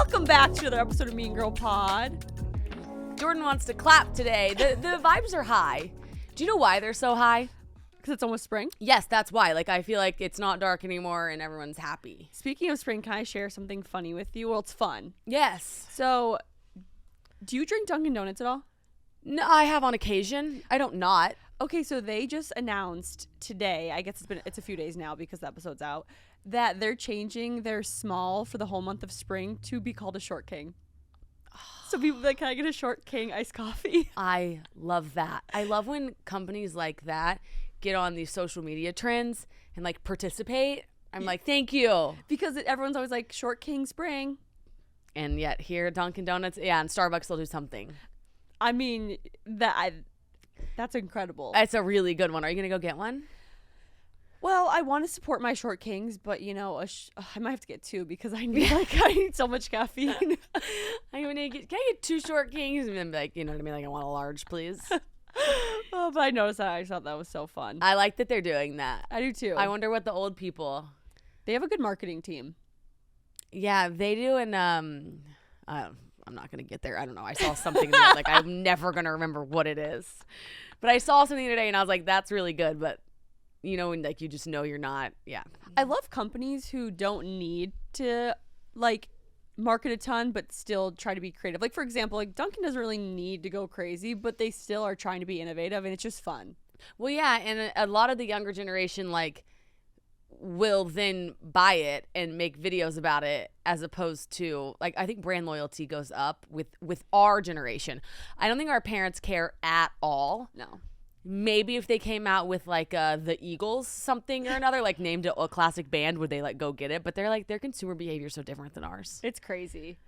Welcome back to another episode of Mean Girl Pod. Jordyn wants to clap today. The vibes are high. Do you know why they're so high? Because it's almost spring. Yes, that's why. Like, I feel like it's not dark anymore and everyone's happy. Speaking of spring, can I share something funny with you? Well, it's fun. Yes. So, do you drink Dunkin' Donuts at all? No, I have on occasion. I don't not. Okay, so they just announced today, I guess it's a few days now because the episode's out, that they're changing their small for the whole month of spring to be called a Short King. So people like, can I get a Short King iced coffee? I love that. I love when companies like that get on these social media trends and like participate. I'm like, thank you. Because everyone's always like, Short King spring. And yet here at Dunkin' Donuts, yeah, and Starbucks, they'll do something. I mean, that's incredible. It's a really good one. Are you going to go get one? Well, I want to support my Short Kings, but you know, I might have to get two because I need so much caffeine. Can I get 2 Short Kings? And then be like, you know what I mean? Like, I want a large, please. Oh, but I noticed that. I just thought that was so fun. I like that they're doing that. I do too. I wonder what the old people. They have a good marketing team. Yeah, they do. And I'm not gonna get there. I don't know. I saw something that, like, I'm never gonna remember what it is, but I saw something today and I was like, that's really good. But you know, and like you just know you're not. Yeah. I love companies who don't need to like market a ton, but still try to be creative. Like, for example, like Dunkin' doesn't really need to go crazy, but they still are trying to be innovative, and it's just fun. Well, yeah, and a lot of the younger generation like will then buy it and make videos about it, as opposed to like, I think brand loyalty goes up with our generation. I don't think our parents care at all. No. Maybe if they came out with like the Eagles something or another, like named a classic band, would they like go get it? But they're like, their consumer behavior is so different than ours. It's crazy.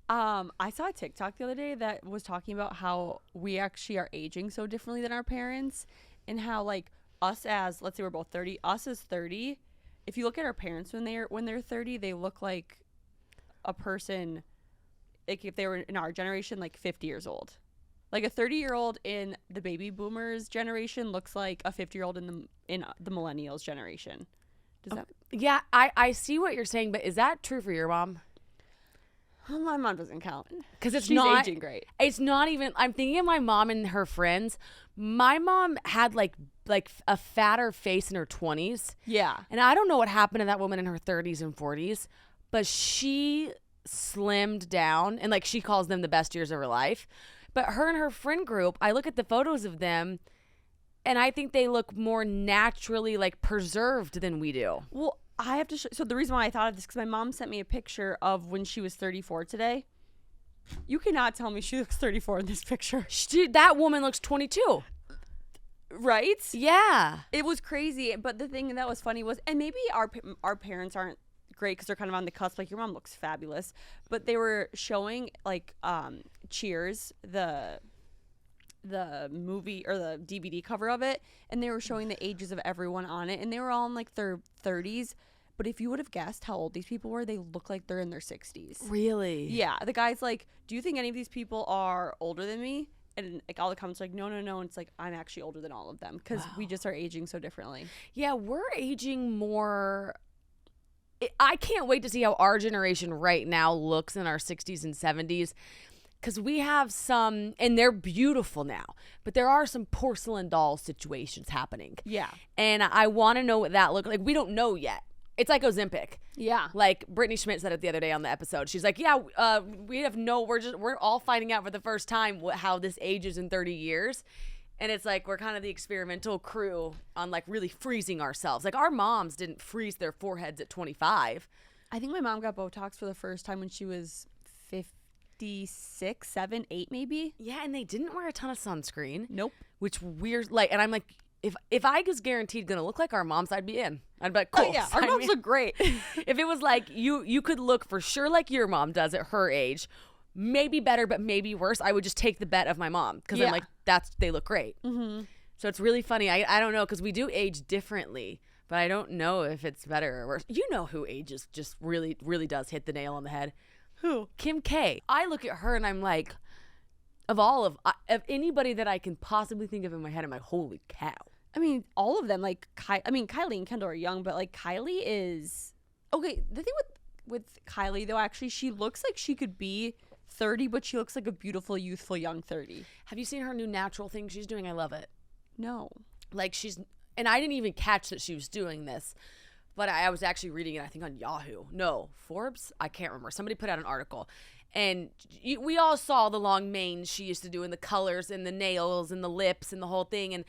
I saw a TikTok the other day that was talking about how we actually are aging so differently than our parents, and how like us as, let's say we're both 30, us as 30, if you look at our parents when they're 30, they look like a person, like if they were in our generation, like 50 years old. Like a 30-year-old in the baby boomers generation looks like a 50-year-old in the millennials generation. Does that? Yeah, I see what you're saying, but is that true for your mom? Well, my mom doesn't count Because she's not aging great. It's not even. I'm thinking of my mom and her friends. My mom had like a fatter face in her 20s. Yeah, and I don't know what happened to that woman in her 30s and 40s, but she slimmed down, and like she calls them the best years of her life. But her and her friend group, I look at the photos of them, and I think they look more naturally like preserved than we do. well, I have to so the reason why I thought of this, because my mom sent me a picture of when she was 34 today. You cannot tell me she looks 34 in this picture. That woman looks 22. Right? Yeah. It was crazy. But the thing that was funny was, and maybe our parents aren't great because they're kind of on the cusp. Like, your mom looks fabulous. But they were showing, like, Cheers, the movie or the DVD cover of it, and they were showing the ages of everyone on it, and they were all in like their 30s. But if you would have guessed how old these people were, they look like they're in their 60s. Really? Yeah. The guy's like, do you think any of these people are older than me? And like all the comments are like, no. And it's like, I'm actually older than all of them, because we just are aging so differently. Yeah, we're aging more. I can't wait to see how our generation right now looks in our 60s and 70s. Because we have some, and they're beautiful now, but there are some porcelain doll situations happening. Yeah. And I want to know what that looks like. We don't know yet. It's like Ozempic. Yeah. Like Brittany Schmidt said it the other day on the episode. She's like, yeah, we're all finding out for the first time how this ages in 30 years. And it's like, we're kind of the experimental crew on like really freezing ourselves. Like, our moms didn't freeze their foreheads at 25. I think my mom got Botox for the first time when she was 56, 7, 8 maybe. Yeah, and they didn't wear a ton of sunscreen. Nope. Which weird, like, and I'm like, if I was guaranteed gonna look like our moms, I'd be in. I'd be like, cool. Oh, yeah, our moms look great. If it was like you could look for sure like your mom does at her age, maybe better, but maybe worse, I would just take the bet of my mom, because I'm like, they look great. Mm-hmm. So it's really funny. I don't know, because we do age differently, but I don't know if it's better or worse. You know who ages just really, really does hit the nail on the head? Who? Kim K. I look at her and I'm like, of anybody that I can possibly think of in my head, I'm like, holy cow. I mean, all of them, like, Kylie and Kendall are young, but like Kylie is, okay, the thing with with Kylie though. Actually, she looks like she could be 30, but she looks like a beautiful, youthful young 30. Have you seen her new natural thing she's doing? I love it. No. Like and I didn't even catch that she was doing this, but I was actually reading it, I think on Yahoo. No, Forbes? I can't remember. Somebody put out an article. And we all saw the long mane she used to do and the colors and the nails and the lips and the whole thing. And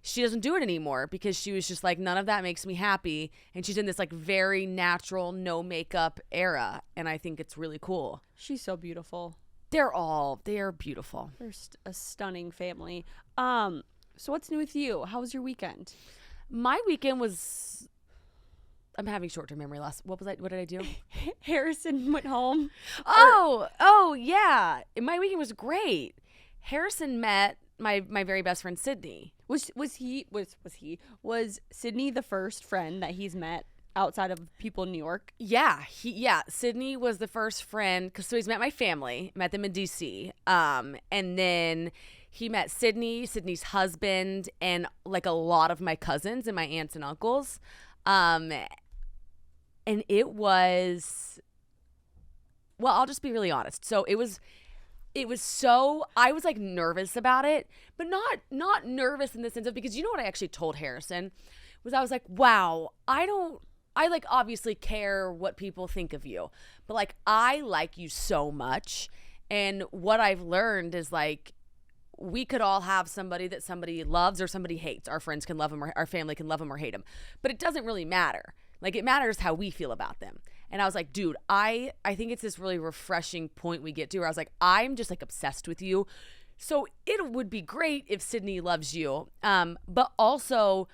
she doesn't do it anymore because she was just like, none of that makes me happy. And she's in this like very natural, no makeup era. And I think it's really cool. She's so beautiful. They are beautiful. They're a stunning family. So what's new with you? How was your weekend? My weekend was, I'm having short-term memory loss. What did I do? Harrison went home. Oh yeah. My weekend was great. Harrison met my very best friend Sydney. Was Sydney the first friend that he's met outside of people in New York? Yeah, Sydney was the first friend so he's met my family, met them in DC. And then he met Sydney's husband, and like a lot of my cousins and my aunts and uncles. And it was, well, I'll just be really honest. So it was so, I was like nervous about it, but not nervous in the sense of, because you know what I actually told Harrison was, I was like, wow, I like obviously care what people think of you, but like I like you so much. And what I've learned is like, we could all have somebody that somebody loves or somebody hates. Our friends can love them, or our family can love them or hate them, but it doesn't really matter. Like, it matters how we feel about them. And I was like, dude, I think it's this really refreshing point we get to where I was like, I'm just like obsessed with you. So it would be great if Sydney loves you. But also,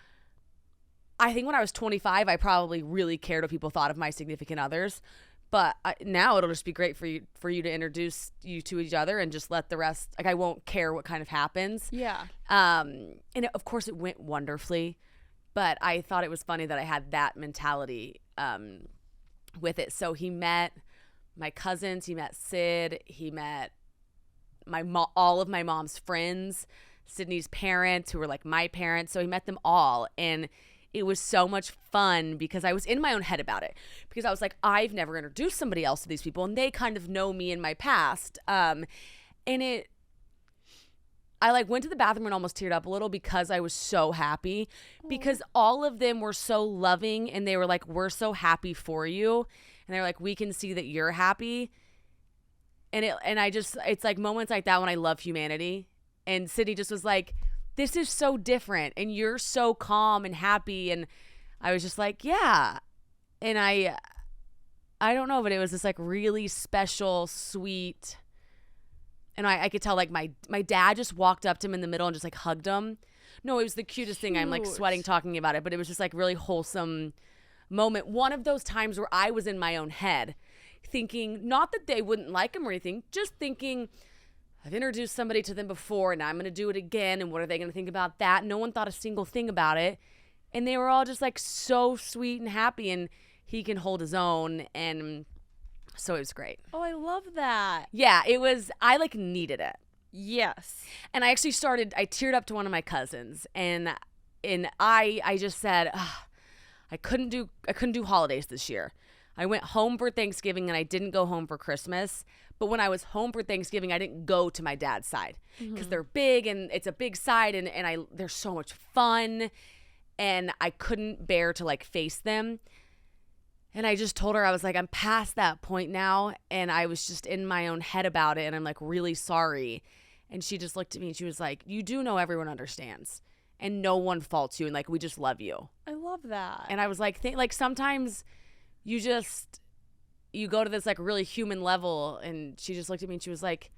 I think when I was 25, I probably really cared what people thought of my significant others. But now it'll just be great for you to introduce you to each other and just let the rest, like, I won't care what kind of happens. Yeah. And of course it went wonderfully, but I thought it was funny that I had that mentality with it. So he met my cousins, he met Sid, he met all of my mom's friends, Sydney's parents, who were like my parents. So he met them all, and it was so much fun because I was in my own head about it, because I was like, I've never introduced somebody else to these people, and they kind of know me in my past. And I like went to the bathroom and almost teared up a little because I was so happy, because all of them were so loving, and they were like, we're so happy for you. And they're like, we can see that you're happy. It's like moments like that when I love humanity. And Sydney just was like, this is so different, and you're so calm and happy. And I was just like, yeah. And I don't know, but it was this like really special, sweet. And I could tell, like, my dad just walked up to him in the middle and just like hugged him. No, it was the cutest thing. I'm like sweating talking about it, but it was just like really wholesome moment. One of those times where I was in my own head thinking, not that they wouldn't like him or anything, just thinking, I've introduced somebody to them before and I'm going to do it again. And what are they going to think about that? No one thought a single thing about it. And they were all just like so sweet and happy, and he can hold his own. And so it was great. Oh, I love that. Yeah, it was, I like needed it. Yes. And I actually I teared up to one of my cousins, and I just said, I couldn't do holidays this year. I went home for Thanksgiving and I didn't go home for Christmas. But when I was home for Thanksgiving, I didn't go to my dad's side because they're big, and it's a big side, and they're so much fun, and I couldn't bear to like face them. And I just told her, I was like, I'm past that point now, and I was just in my own head about it, and I'm like really sorry. And she just looked at me and she was like, you do know everyone understands, and no one faults you, and like we just love you. I love that. And I was like, like sometimes you go to this like really human level. And she just looked at me and she was like,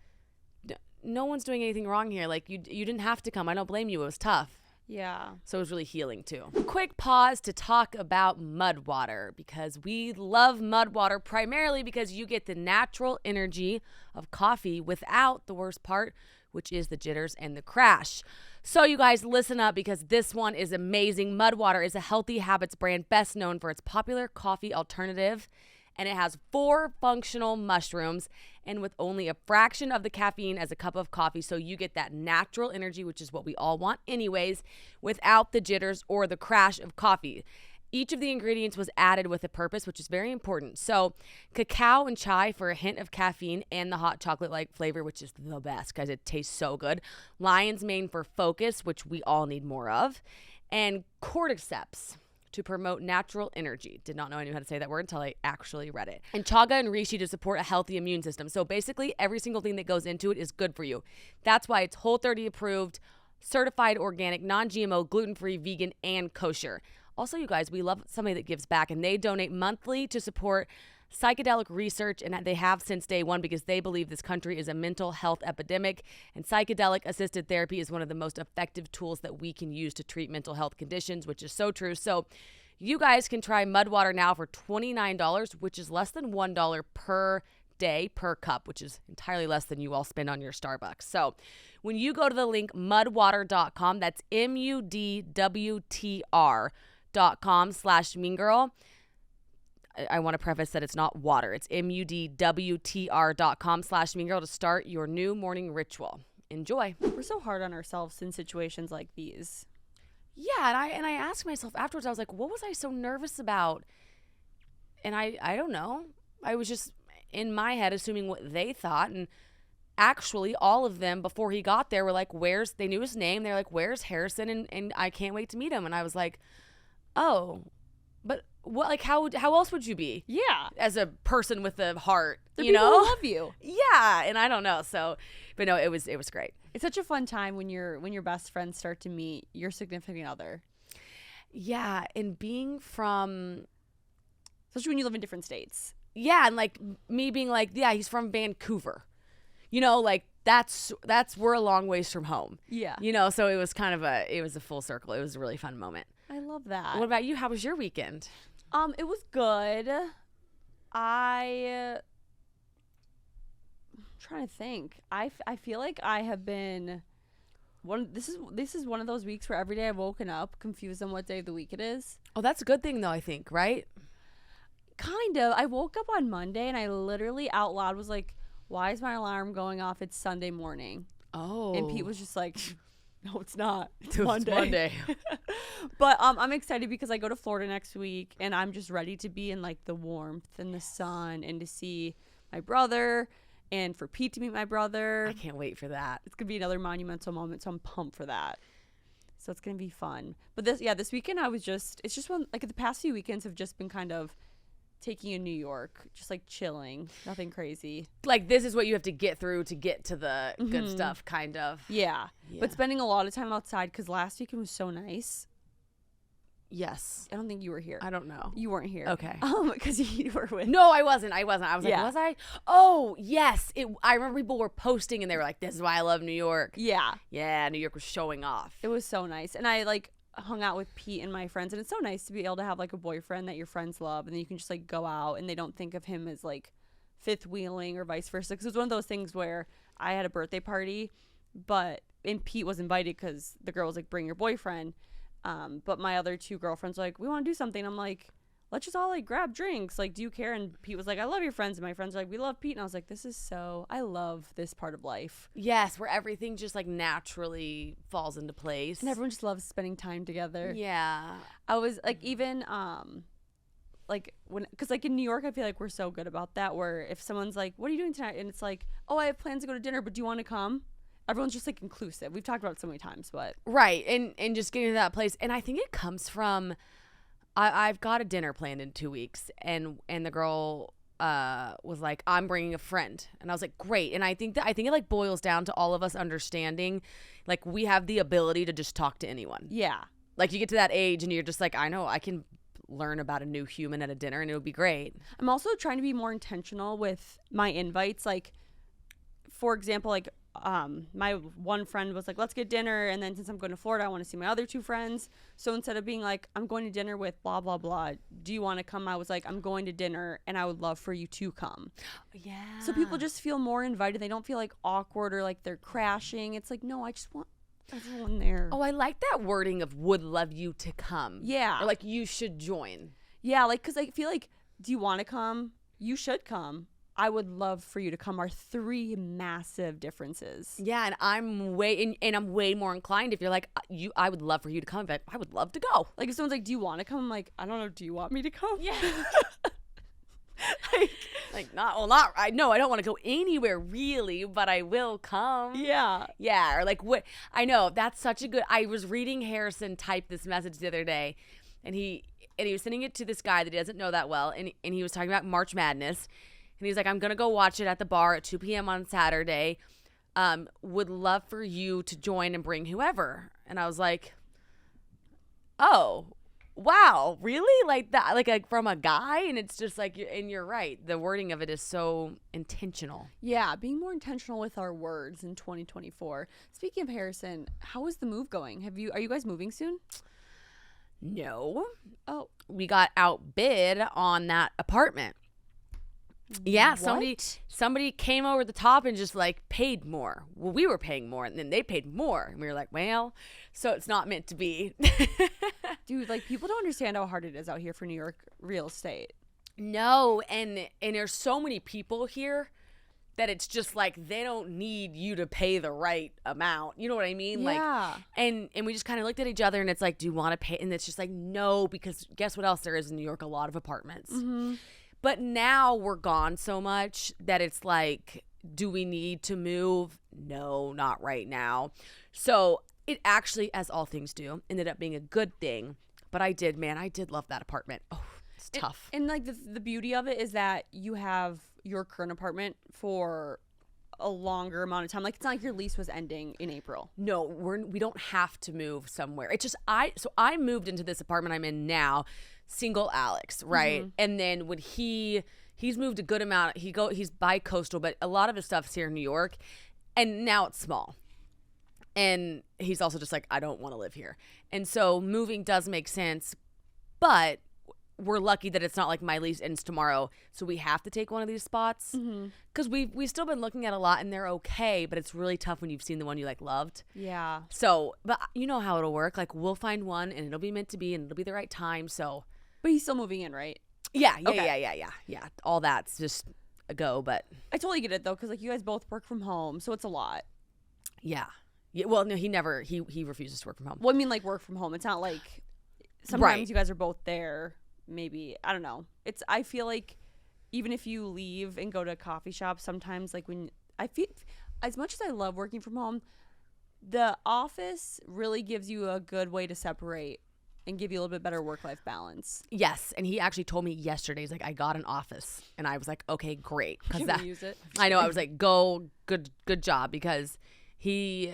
no one's doing anything wrong here. Like you didn't have to come. I don't blame you. It was tough. Yeah. So it was really healing too. Quick pause to talk about mud water, because we love mud water primarily because you get the natural energy of coffee without the worst part, which is the jitters and the crash. So you guys listen up, because this one is amazing. Mud water is a Healthy Habits brand best known for its popular coffee alternative, and it has 4 functional mushrooms, and with only a fraction of the caffeine as a cup of coffee, so you get that natural energy, which is what we all want anyways, without the jitters or the crash of coffee. Each of the ingredients was added with a purpose, which is very important. So cacao and chai for a hint of caffeine and the hot chocolate-like flavor, which is the best because it tastes so good. Lion's mane for focus, which we all need more of. And cordyceps to promote natural energy. Did not know I knew how to say that word until I actually read it. And chaga and reishi to support a healthy immune system. So basically, every single thing that goes into it is good for you. That's why it's Whole30 approved, certified organic, non-GMO, gluten-free, vegan, and kosher. Also, you guys, we love somebody that gives back, and they donate monthly to support psychedelic research, and they have since day one because they believe this country is a mental health epidemic, and psychedelic-assisted therapy is one of the most effective tools that we can use to treat mental health conditions, which is so true. So you guys can try Mudwater now for $29, which is less than $1 per day per cup, which is entirely less than you all spend on your Starbucks. So when you go to the link mudwater.com, that's mudwtr.com/meangirl. I want to preface that it's not water. It's mudwtr.com/meangirl to start your new morning ritual. Enjoy. We're so hard on ourselves in situations like these. Yeah, and I asked myself afterwards, I was like, what was I so nervous about? And I don't know. I was just in my head assuming what they thought, and actually all of them before he got there were like, they knew his name. They're like, where's Harrison? And I can't wait to meet him. And I was like, oh, but what, like, how else would you be? Yeah. As a person with a heart, The you people know? who love you. Yeah. And I don't know. So, but no, it was great. It's such a fun time when your best friends start to meet your significant other. Yeah. And being from, especially when you live in different states. Yeah. And like me being like, yeah, he's from Vancouver, you know, like we're a long ways from home. Yeah. You know, so it was a full circle. It was a really fun moment. I love that. What about you? How was your weekend? It was good. I'm trying to think. I feel like I have been this is one of those weeks where every day I've woken up confused on what day of the week it is. Oh, that's a good thing though, I think, right? Kind of. I woke up on Monday and I literally out loud was like, why is my alarm going off? It's Sunday morning. Oh. And Pete was just like, no, it's not. It's Monday. But I'm excited because I go to Florida next week and I'm just ready to be in like the warmth and the sun and to see my brother and for Pete to meet my brother. I can't wait for that. It's going to be another monumental moment, so I'm pumped for that. So it's going to be fun. But this weekend it's just one, like the past few weekends have just been kind of taking in New York, just like chilling, nothing crazy. Like this is what you have to get through to get to the good stuff, kind of. Yeah. But spending a lot of time outside because last weekend was so nice. Yes. I don't think you were here. I don't know. You weren't here. Okay. Because you were with. No, I wasn't. I was like, Yeah. was I? Oh, yes. I remember people were posting and they were like, this is why I love New York. Yeah. Yeah, New York was showing off. It was so nice. And I like hung out with Pete and my friends, and it's so nice to be able to have like a boyfriend that your friends love, and then you can just like go out and they don't think of him as like fifth wheeling or vice versa. Because it was one of those things where I had a birthday party, and Pete was invited because the girl was like, bring your boyfriend. But my other two girlfriends were like, we want to do something. I'm like, let's just all like grab drinks. Like, do you care? And Pete was like, I love your friends. And my friends were like, we love Pete. And I was like, I love this part of life. Yes, where everything just like naturally falls into place. And everyone just loves spending time together. Yeah. I was like, even, like because like in New York, I feel like we're so good about that, where if someone's like, what are you doing tonight? And it's like, oh, I have plans to go to dinner, but do you want to come? Everyone's just like inclusive. We've talked about it so many times, but right. And just getting to that place. And I think it comes from, I've got a dinner planned in 2 weeks, and the girl was like, I'm bringing a friend. And I was like, great. And I think it like boils down to all of us understanding, like we have the ability to just talk to anyone. Yeah. Like you get to that age and you're just like, I know I can learn about a new human at a dinner and it would be great. I'm also trying to be more intentional with my invites. Like, for example, like my one friend was like, let's get dinner, and then since I'm going to Florida, I want to see my other two friends. So instead of being like, I'm going to dinner with blah blah blah, do you want to come? I was like, I'm going to dinner and I would love for you to come. Yeah. So people just feel more invited. They don't feel like awkward or like they're crashing. It's like, no, I just want everyone there. Oh, I like that wording of would love you to come. Yeah. Or like you should join. Yeah, like because I feel like, do you want to come? You should come. I would love for you to come are three massive differences. Yeah, and I'm way more inclined if you're like I would love for you to come, but I would love to go. Like if someone's like, do you want to come? I'm like, I don't know, do you want me to come? Yeah. I don't want to go anywhere really, but I will come. Yeah. Yeah, or like what I know, that's such a good. I was reading Harrison type this message the other day, and he was sending it to this guy that he doesn't know that well, and he was talking about March Madness. And he's like, I'm going to go watch it at the bar at 2 p.m. on Saturday. Would love for you to join and bring whoever. And I was like, oh, wow, really? Like that, like from a guy? And it's just like, and you're right. The wording of it is so intentional. Yeah, being more intentional with our words in 2024. Speaking of Harrison, how is the move going? Are you guys moving soon? No. Oh. We got outbid on that apartment. Yeah, somebody came over the top and just like paid more. Well, we were paying more, and then they paid more, and we were like, well, so it's not meant to be. Dude, like people don't understand how hard it is out here for New York real estate. No, and there's so many people here that it's just like they don't need you to pay the right amount. You know what I mean? Yeah. Like, and we just kind of looked at each other, and it's like, do you want to pay? And it's just like, no, because guess what else there is in New York? A lot of apartments. Mm-hmm. But now we're gone so much that it's like, do we need to move? No, not right now. So it actually, as all things do, ended up being a good thing. But I did love that apartment. Oh, it's tough. And like the beauty of it is that you have your current apartment for a longer amount of time. Like it's not like your lease was ending in April. No, we don't have to move somewhere. It's just I moved into this apartment I'm in now. Single Alex, right? Mm-hmm. And then when he's moved a good amount, he's bi-coastal, but a lot of his stuff's here in New York, and now it's small. And he's also just like, I don't want to live here. And so moving does make sense, but we're lucky that it's not like my lease ends tomorrow, so we have to take one of these spots. Because we've still been looking at a lot, and they're okay, but it's really tough when you've seen the one you like loved. Yeah. So, but you know how it'll work. Like we'll find one, and it'll be meant to be, and it'll be the right time. So. But he's still moving in, right? Yeah. Okay. Yeah. All that's just a go, but I totally get it though, because like you guys both work from home, so it's a lot. Yeah. Well, no, he refuses to work from home. Well, I mean, like work from home. It's not like sometimes you guys are both there. Maybe I don't know. I feel like even if you leave and go to a coffee shop, sometimes like when I feel as much as I love working from home, the office really gives you a good way to separate and give you a little bit better work-life balance. Yes, and he actually told me yesterday, he's like, I got an office. And I was like, okay, great. Can we use it? I know, I was like, go, good job, because he's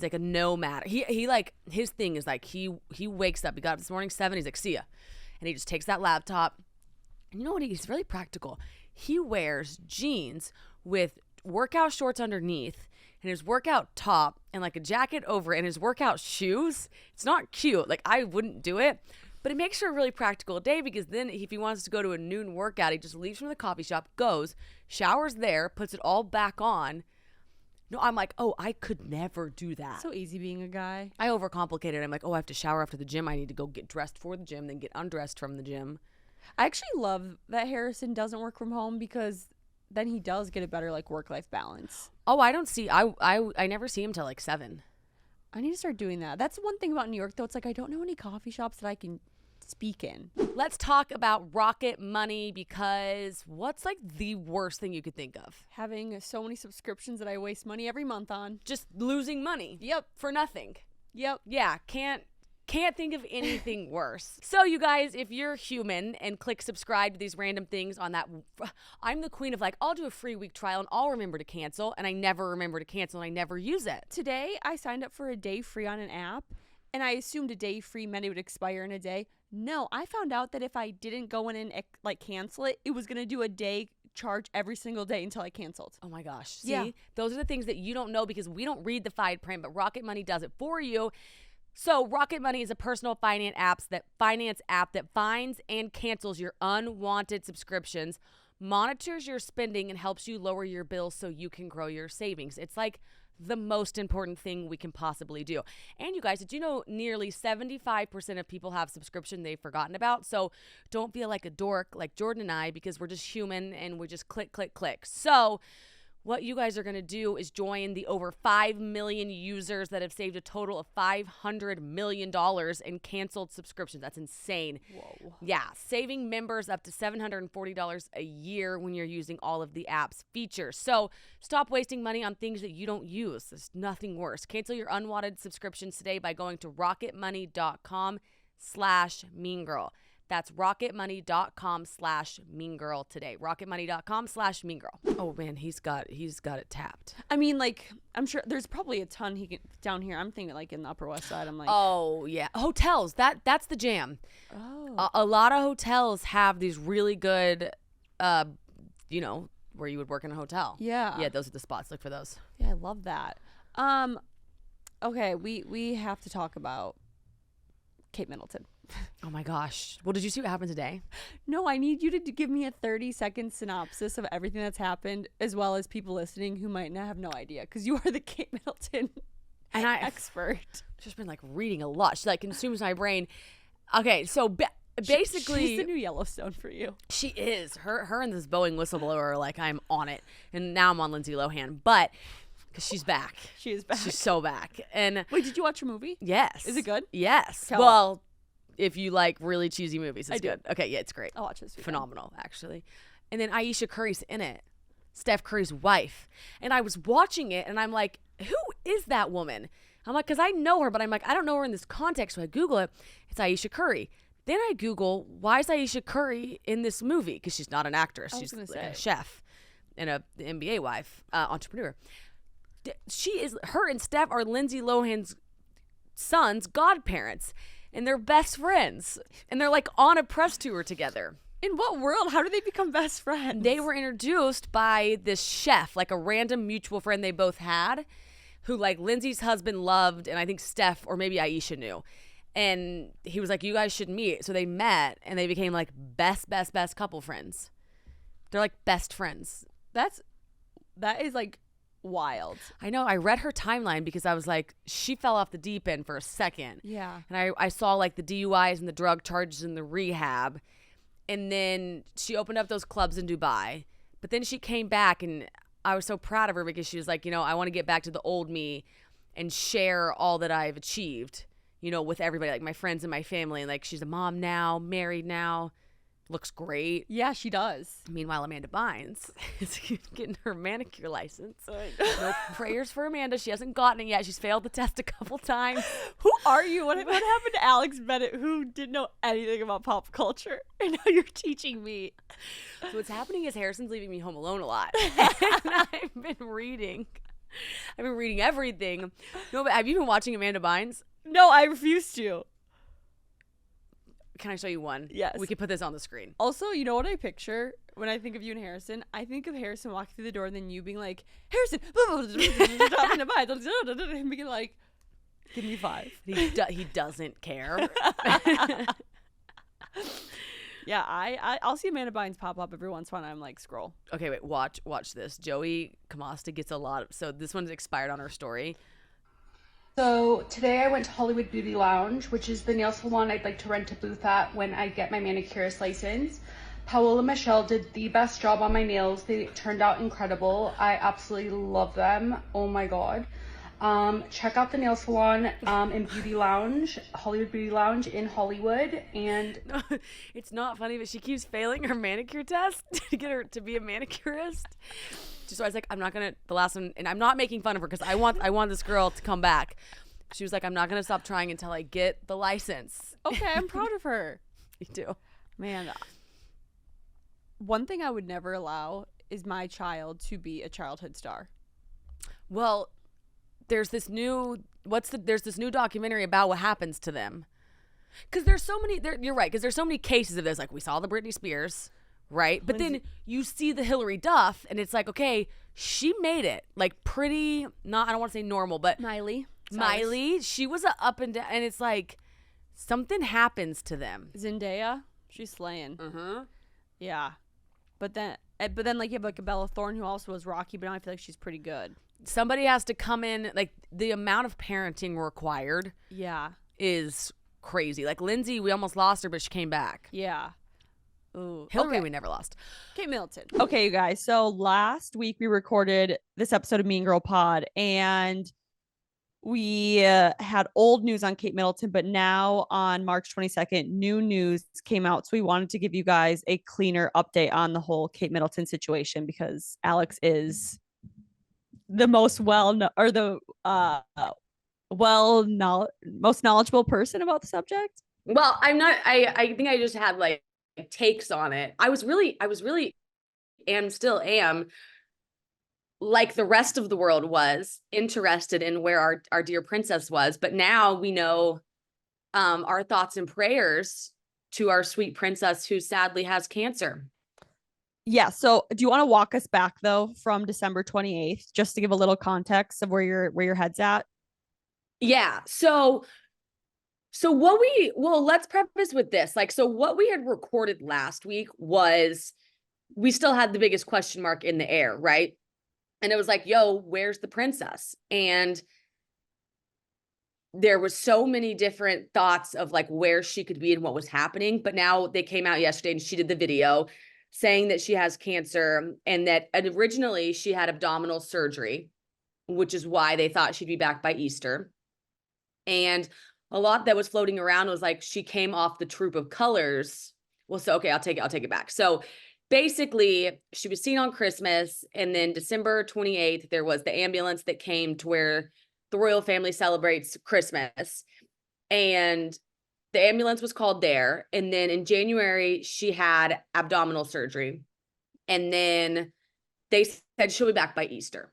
like a nomad. He like, his thing is like, he wakes up, he got up this morning 7, he's like, see ya. And he just takes that laptop. And you know what, he's really practical. He wears jeans with workout shorts underneath, and his workout top and like a jacket over it, and his workout shoes. It's not cute. Like I wouldn't do it, but it makes for a really practical day, because then if he wants to go to a noon workout, he just leaves from the coffee shop, goes, showers there, puts it all back on. No, I'm like, oh, I could never do that. So easy being a guy. I overcomplicate it. I'm like, oh, I have to shower after the gym. I need to go get dressed for the gym, then get undressed from the gym. I actually love that Harrison doesn't work from home, because then he does get a better like work-life balance. Oh, I don't see. I never see him till like 7. I need to start doing that. That's one thing about New York, though. It's like I don't know any coffee shops that I can speak in. Let's talk about Rocket Money, because what's like the worst thing you could think of? Having so many subscriptions that I waste money every month on. Just losing money. Yep. For nothing. Yep. Yeah. Can't think of anything worse. So you guys, if you're human and click subscribe to these random things on that, I'm the queen of like, I'll do a free week trial and I'll remember to cancel, and I never remember to cancel and I never use it. Today, I signed up for a day free on an app, and I assumed a day free meant it would expire in a day. No, I found out that if I didn't go in and like cancel it, it was going to do a day charge every single day until I canceled. Oh my gosh. See, those are the things that you don't know because we don't read the fine print, but Rocket Money does it for you. So Rocket Money is a personal finance app that finds and cancels your unwanted subscriptions, monitors your spending, and helps you lower your bills so you can grow your savings. It's like the most important thing we can possibly do. And you guys, did you know nearly 75% of people have subscription they've forgotten about? So don't feel like a dork like Jordyn and I, because we're just human and we just click, click, click. So what you guys are going to do is join the over 5 million users that have saved a total of $500 million in canceled subscriptions. That's insane. Whoa. Yeah, saving members up to $740 a year when you're using all of the app's features. So stop wasting money on things that you don't use. There's nothing worse. Cancel your unwanted subscriptions today by going to rocketmoney.com/meangirl. That's rocketmoney.com/meangirl today. rocketmoney.com/meangirl. Oh man, he's got it tapped. I mean, like, I'm sure there's probably a ton he can down here. I'm thinking like in the Upper West Side. I'm like, oh yeah, hotels. That's the jam. oh, A lot of hotels have these really good, you know, where you would work in a hotel. yeah, Those are the spots. Look for those. yeah, I love that. Okay, we have to talk about Kate Middleton. Oh my gosh. Well, did you see what happened today? No, I need you to give me a 30-second synopsis of everything that's happened, as well as people listening who might not have no idea, because you are the Kate Middleton and expert. Just been like reading a lot. She like consumes my brain. Okay, so basically, she's the new Yellowstone for you. She is. Her and this Boeing whistleblower are like, I'm on it, and now I'm on Lindsay Lohan, but because she's back. She is back. She's so back. And wait, did you watch her movie? yes, Is it good? Yes. Tell Well. If you like really cheesy movies, it's good. Okay, yeah, it's great. I'll watch this weekend. Phenomenal, actually. And then Aisha Curry's in it, Steph Curry's wife. And I was watching it, and I'm like, who is that woman? I'm like, because I know her, but I'm like, I don't know her in this context. So I Google it. It's Aisha Curry. Then I Google, why is Aisha Curry in this movie? Because she's not an actress. She's a chef and a NBA wife, entrepreneur. Her and Steph are Lindsay Lohan's son's godparents. And they're best friends. And they're like on a press tour together. In what world? How do they become best friends? They were introduced by this chef, like a random mutual friend they both had, who like Lindsay's husband loved, and I think Steph or maybe Aisha knew. And he was like, you guys should meet. So they met and they became like best couple friends. They're like best friends. That is like wild. I know. I read her timeline because I was like, she fell off the deep end for a second. Yeah. And I saw like the DUIs and the drug charges and the rehab. And then she opened up those clubs in Dubai. But then she came back, and I was so proud of her because she was like, you know, I want to get back to the old me and share all that I've achieved, you know, with everybody, like my friends and my family. And like, she's a mom now, married now. Looks great. Yeah, she does. Meanwhile, Amanda Bynes is getting her manicure license. No prayers for Amanda. She hasn't gotten it yet. She's failed the test a couple times. Who are you? What happened to Alex Bennett, who didn't know anything about pop culture? And now you're teaching me. So what's happening is Harrison's leaving me home alone a lot. And I've been reading everything. No, but have you been watching Amanda Bynes? No, I refuse to. Can I show you one? Yes. We can put this on the screen. Also, you know what I picture when I think of you and Harrison? I think of Harrison walking through the door and then you being like, Harrison, and being like, give me 5. He doesn't care. Yeah, I'll see Amanda Bynes pop up every once in a while. I'm like, scroll. Okay, wait, watch this. Joey Kamasta gets a lot of, so this one's expired on her story. So today I went to Hollywood Beauty Lounge, which is the nail salon I'd like to rent a booth at when I get my manicurist license. Paola and Michelle did the best job on my nails. They turned out incredible. I absolutely love them. Oh my god. Check out the nail salon in Beauty Lounge, Hollywood Beauty Lounge in Hollywood. And no, it's not funny, but she keeps failing her manicure test to get her to be a manicurist. So I was like, I'm not gonna, the last one, and I'm not making fun of her because I want this girl to come back. She was like, I'm not gonna stop trying until I get the license. Okay, I'm proud of her. Me too. Man, one thing I would never allow is my child to be a childhood star. Well, there's this new documentary about what happens to them. Because there's so many, you're right, because there's so many cases of this. Like, we saw the Britney Spears, right? But then you see the Hillary Duff, and it's like, okay, she made it. Like, pretty, not, I don't want to say normal, but Miley, she was a up and down, and it's like, something happens to them. Zendaya, she's slaying. Mm-hmm. Yeah. But then But then like you have like a Bella Thorne who also was rocky, but now I feel like she's pretty good. Somebody has to come in. Like the amount of parenting required is crazy. Like Lindsay, we almost lost her, but she came back. Yeah. Ooh. Hillary, we never lost. Kate Middleton. Okay, you guys. So last week we recorded this episode of Mean Girl Pod, and we had old news on Kate Middleton, but now on March 22nd, new news came out. So we wanted to give you guys a cleaner update on the whole Kate Middleton situation, because Alex is the most most knowledgeable person about the subject. Well, I'm not, I think I just had like takes on it. I was really and still am, like the rest of the world was, interested in where our dear princess was. But now we know our thoughts and prayers to our sweet princess who sadly has cancer. Yeah. So do you want to walk us back though from December 28th, just to give a little context of where your head's at? Yeah. So let's preface with this. Like, so what we had recorded last week was, we still had the biggest question mark in the air, right? And it was like, yo, where's the princess? And there was so many different thoughts of like where she could be and what was happening. But now they came out yesterday and she did the video saying that she has cancer, and that originally she had abdominal surgery, which is why they thought she'd be back by Easter. And a lot that was floating around was like, she came off the Troop of Colors. Well, so, okay, I'll take it back. So basically she was seen on Christmas, and then December 28th, there was the ambulance that came to where the royal family celebrates Christmas. And the ambulance was called there. And then in January, she had abdominal surgery. And then they said she'll be back by Easter.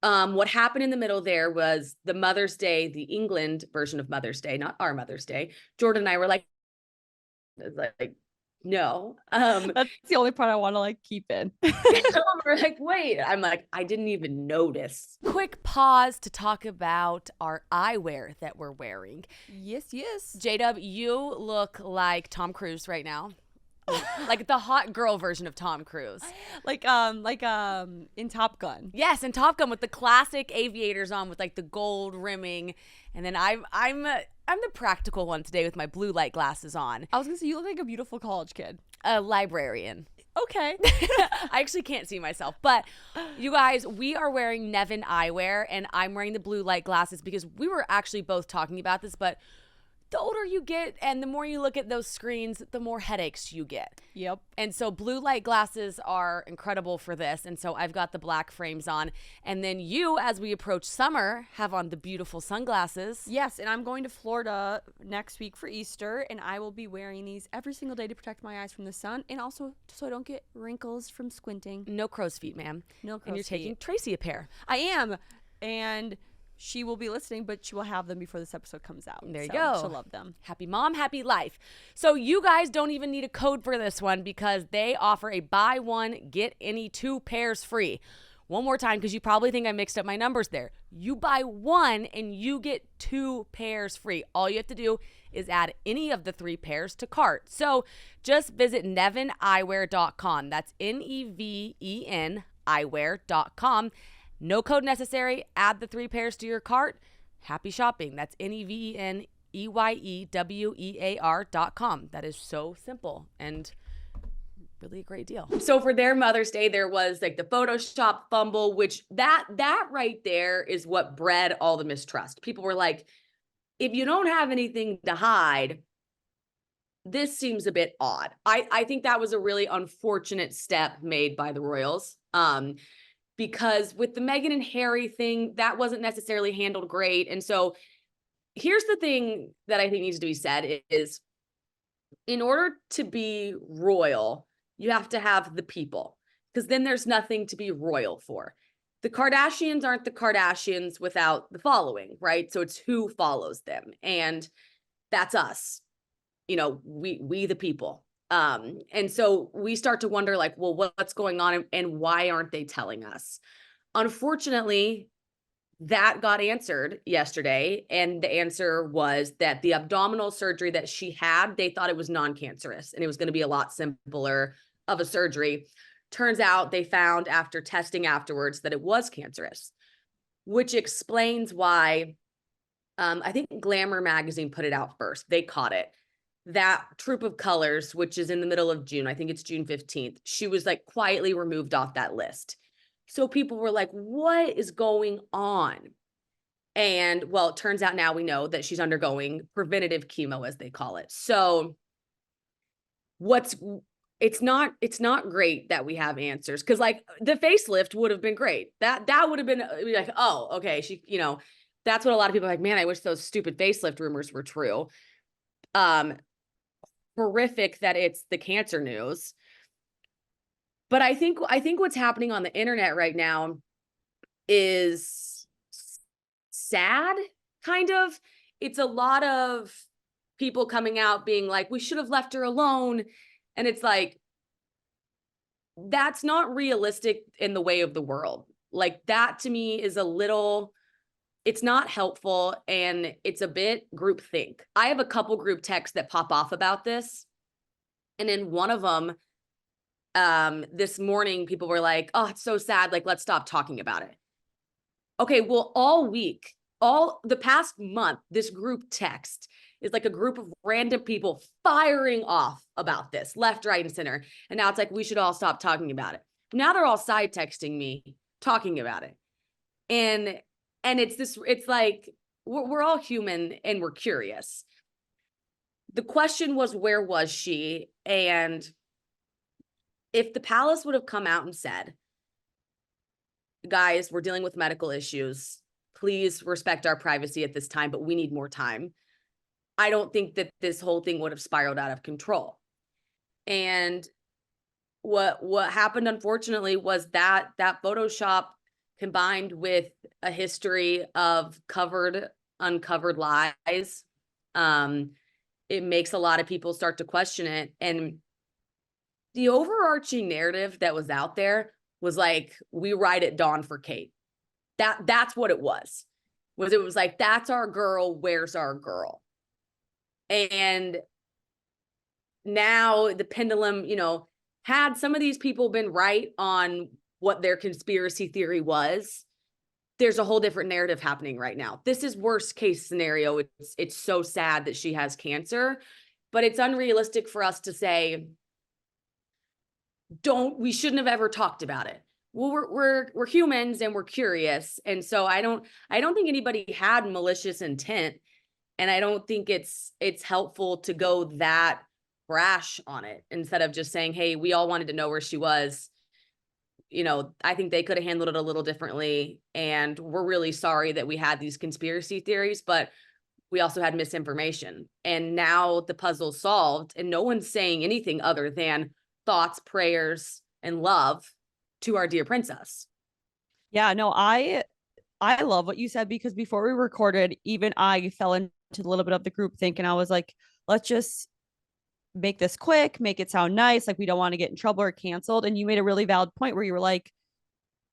What happened in the middle there was the Mother's Day, the England version of Mother's Day, not our Mother's Day. Jordyn and I were like no. That's the only part I want to like keep in. We're like, wait, I'm like, I didn't even notice. Quick pause to talk about our eyewear that we're wearing. Yes. J-Dub, you look like Tom Cruise right now. Like the hot girl version of Tom Cruise. Like in Top Gun. Yes, in Top Gun with the classic aviators on with like the gold rimming. And then I'm the practical one today with my blue light glasses on. I was gonna say, you look like a beautiful college kid. A librarian. Okay. I actually can't see myself. But you guys, we are wearing Neven Eyewear, and I'm wearing the blue light glasses because we were actually both talking about this, but the older you get and the more you look at those screens, the more headaches you get. Yep. And so blue light glasses are incredible for this. And so I've got the black frames on. And then you, as we approach summer, have on the beautiful sunglasses. Yes, and I'm going to Florida next week for Easter, and I will be wearing these every single day to protect my eyes from the sun, and also so I don't get wrinkles from squinting. No crow's feet, ma'am. No crow's And you're feet. taking Tracy a pair. I am. And she will be listening, but she will have them before this episode comes out. There you go. She'll love them. Happy mom, happy life. So you guys don't even need a code for this one because they offer a buy one, get any 2 pairs free. One more time, because you probably think I mixed up my numbers there. You buy one and you get 2 pairs free. All you have to do is add any of the 3 pairs to cart. So just visit neveneyewear.com. That's Neven eyewear.com. No code necessary. Add the 3 pairs to your cart. Happy shopping. That's Neveneyewear.com. That is so simple and really a great deal. So for their Mother's Day, there was like the Photoshop fumble, which that right there is what bred all the mistrust. People were like, if you don't have anything to hide, this seems a bit odd. I think that was a really unfortunate step made by the royals. Because with the Meghan and Harry thing, that wasn't necessarily handled great. And so here's the thing that I think needs to be said is, in order to be royal, you have to have the people, because then there's nothing to be royal for. The Kardashians aren't the Kardashians without the following, right? So it's who follows them. And that's us, you know, we the people. And so we start to wonder like, well, what's going on and why aren't they telling us? Unfortunately, that got answered yesterday. And the answer was that the abdominal surgery that she had, they thought it was non-cancerous and it was going to be a lot simpler. of a surgery. Turns out they found after testing afterwards that it was cancerous, which explains why I think Glamour magazine put it out first. They caught it. That Troop of Colors, which is in the middle of June, I think it's June 15th, she was like quietly removed off that list. So people were like, what is going on? And well, it turns out now we know that she's undergoing preventative chemo, as they call it. So it's not great that we have answers, because like the facelift would have been great. That would have been like, oh, okay, she, that's what a lot of people are like, man, I wish those stupid facelift rumors were true. Horrific that it's the cancer news. But I think what's happening on the internet right now is sad, kind of. It's a lot of people coming out being like, we should have left her alone. And it's like, that's not realistic in the way of the world. Like, that to me is it's not helpful, and it's a bit groupthink. I have a couple group texts that pop off about this. And in one of them, this morning, people were like, oh, it's so sad. Like, let's stop talking about it. Okay, well, all week, all the past month, this group text is like a group of random people firing off about this left, right, and center. And now it's like, we should all stop talking about it. Now they're all side texting me, talking about it. And it's like, we're all human and we're curious. The question was, where was she? And if the palace would have come out and said, guys, we're dealing with medical issues, please respect our privacy at this time, but we need more time, I don't think that this whole thing would have spiraled out of control. And what happened, unfortunately, was that Photoshop, combined with a history of uncovered lies, it makes a lot of people start to question it. And the overarching narrative that was out there was like, we ride at dawn for Kate. That's what it was. It was like, that's our girl, where's our girl? And now the pendulum, had some of these people been right on what their conspiracy theory was, there's a whole different narrative happening right now. This is worst case scenario. It's so sad that she has cancer, but it's unrealistic for us to say, we shouldn't have ever talked about it. Well, we're humans and we're curious. And so I don't think anybody had malicious intent. And I don't think it's helpful to go that brash on it instead of just saying, hey, we all wanted to know where she was. I think they could have handled it a little differently. And we're really sorry that we had these conspiracy theories, but we also had misinformation. And now the puzzle's solved and no one's saying anything other than thoughts, prayers, and love to our dear princess. Yeah, no, I love what you said, because before we recorded, even I fell into a little bit of the group think, and I was like, let's just make this quick, make it sound nice, like we don't want to get in trouble or canceled. And you made a really valid point where you were like,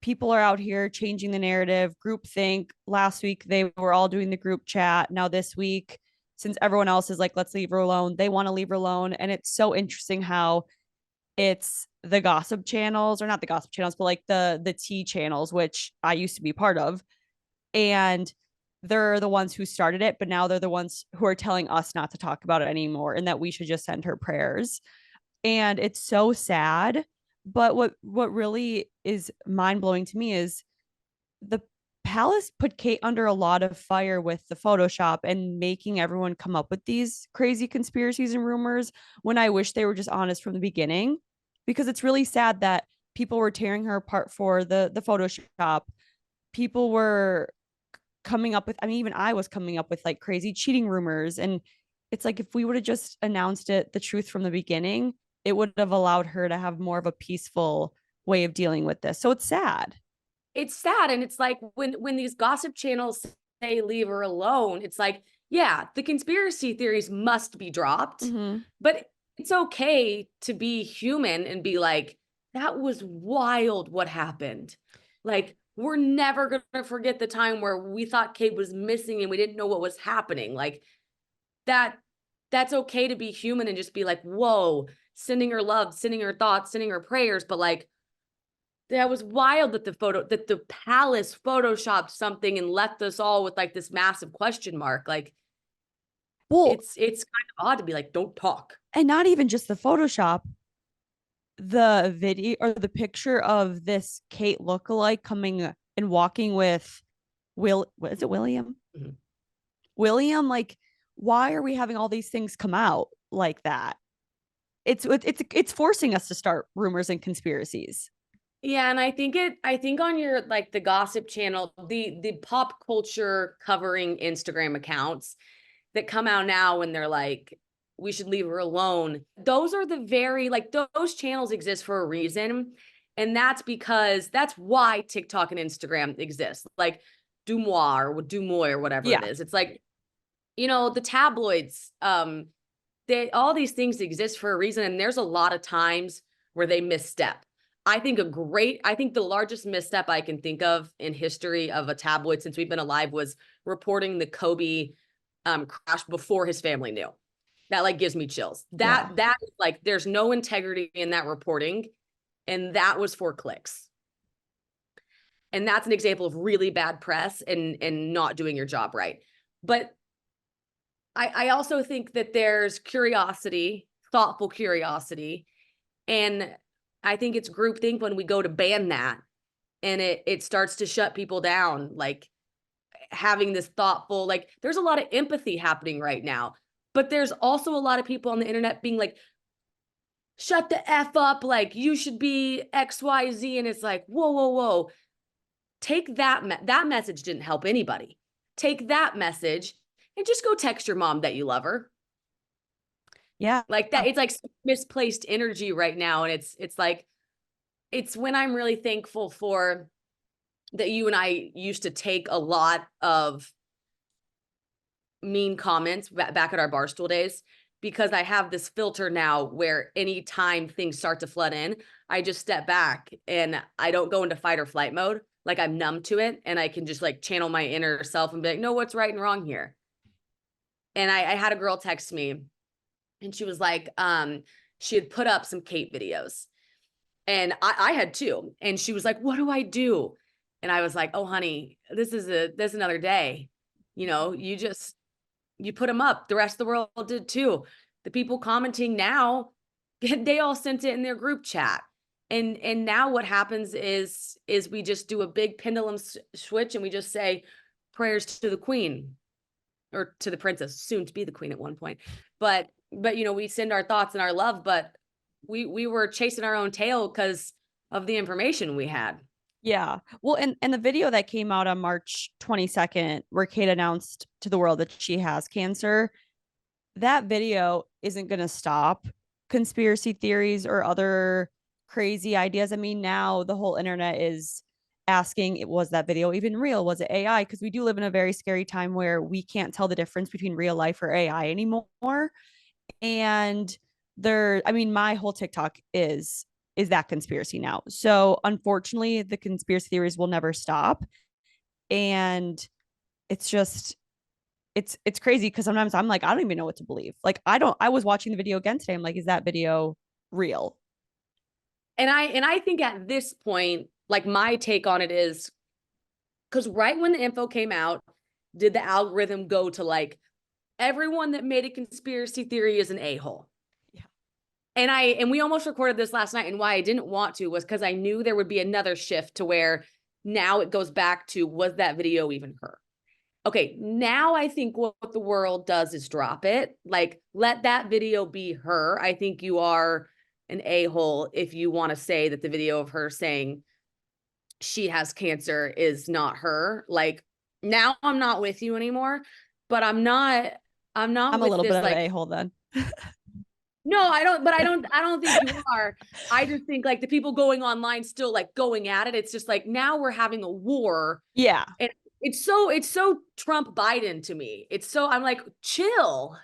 people are out here changing the narrative, group think. Last week they were all doing the group chat. Now this week, since everyone else is like, let's leave her alone, they want to leave her alone. And it's so interesting how it's the gossip channels, or not the gossip channels, but like the tea channels, which I used to be part of. And they're the ones who started it, but now they're the ones who are telling us not to talk about it anymore and that we should just send her prayers. And it's so sad. But what really is mind-blowing to me is the palace put Kate under a lot of fire with the Photoshop and making everyone come up with these crazy conspiracies and rumors, when I wish they were just honest from the beginning. Because it's really sad that people were tearing her apart for the Photoshop. People were coming up with, even I was coming up with like crazy cheating rumors. And it's like, if we would have just announced the truth from the beginning, it would have allowed her to have more of a peaceful way of dealing with this. So it's sad. It's sad. And it's like, when these gossip channels say leave her alone, it's like, yeah, the conspiracy theories must be dropped, but it's okay to be human and be like, that was wild what happened. Like, we're never going to forget the time where we thought Kate was missing and we didn't know what was happening. Like, that's okay to be human and just be like, whoa, sending her love, sending her thoughts, sending her prayers. But like, that was wild that the palace photoshopped something and left us all with like this massive question mark. Like, Well, it's kind of odd to be like, don't talk. and not even just the Photoshop, the video or the picture of this Kate lookalike coming and walking with what is it, William? Mhm. William, like, why are we having all these things come out like that? It's forcing us to start rumors and conspiracies. Yeah, and I think on your like the gossip channel, the pop culture covering Instagram accounts that come out now when they're like, we should leave her alone. Those are the very like those channels exist for a reason. And that's because that's why TikTok and Instagram exist. Like Dumois or Dumoy or whatever it is. It's like, you know, the tabloids, all these things exist for a reason. And there's a lot of times where they misstep. I think the largest misstep I can think of in history of a tabloid since we've been alive was reporting the Kobe crash before his family knew. That like gives me chills. That is like, there's no integrity in that reporting. And that was for clicks. And that's an example of really bad press and not doing your job right. But I also think that there's curiosity, thoughtful curiosity. And I think it's groupthink when we go to ban that and it starts to shut people down. Like having this thoughtful, like there's a lot of empathy happening right now, but there's also a lot of people on the internet being like, shut the F up. Like you should be XYZ. And it's like, whoa. Take that message didn't help anybody. Take that message and just go text your mom that you love her. Yeah. Like that. It's like misplaced energy right now. And it's like, it's when I'm really thankful for that you and I used to take a lot of mean comments back at our Barstool days, because I have this filter now where anytime things start to flood in, I just step back and I don't go into fight or flight mode. Like I'm numb to it and I can just like channel my inner self and be like, no, what's right and wrong here? And I had a girl text me and she was like, she had put up some Kate videos and I had too. And she was like, what do I do? And I was like, oh, honey, this is another day. You know, you put them up. The rest of the world did too. The people commenting now, they all sent it in their group chat. And now what happens is we just do a big pendulum switch and we just say prayers to the queen or to the princess, soon to be the queen at one point. But you know, we send our thoughts and our love, but we were chasing our own tail because of the information we had. Yeah. Well, and the video that came out on March 22nd, where Kate announced to the world that she has cancer, that video isn't going to stop conspiracy theories or other crazy ideas. I mean, now the whole internet is asking, was that video even real? Was it AI? Because we do live in a very scary time where we can't tell the difference between real life or AI anymore. And my whole TikTok is that conspiracy now. So unfortunately, the conspiracy theories will never stop. And it's just, it's crazy because sometimes I'm like, I don't even know what to believe. Like, I was watching the video again today. I'm like, is that video real? And I think at this point, like my take on it is, because right when the info came out, did the algorithm go to like, everyone that made a conspiracy theory is an a-hole? Yeah. And we almost recorded this last night. And why I didn't want to was because I knew there would be another shift to where now it goes back to, was that video even her? Okay, now I think what the world does is drop it. Like, let that video be her. I think you are an a-hole if you want to say that the video of her saying she has cancer is not her. Like, now I'm not with you anymore, but I'm a little this, bit of like, an a-hole then. No, I don't think you are. I just think like the people going online still like going at it. It's just like now we're having a war. Yeah. And it's so Trump Biden to me. I'm like, chill.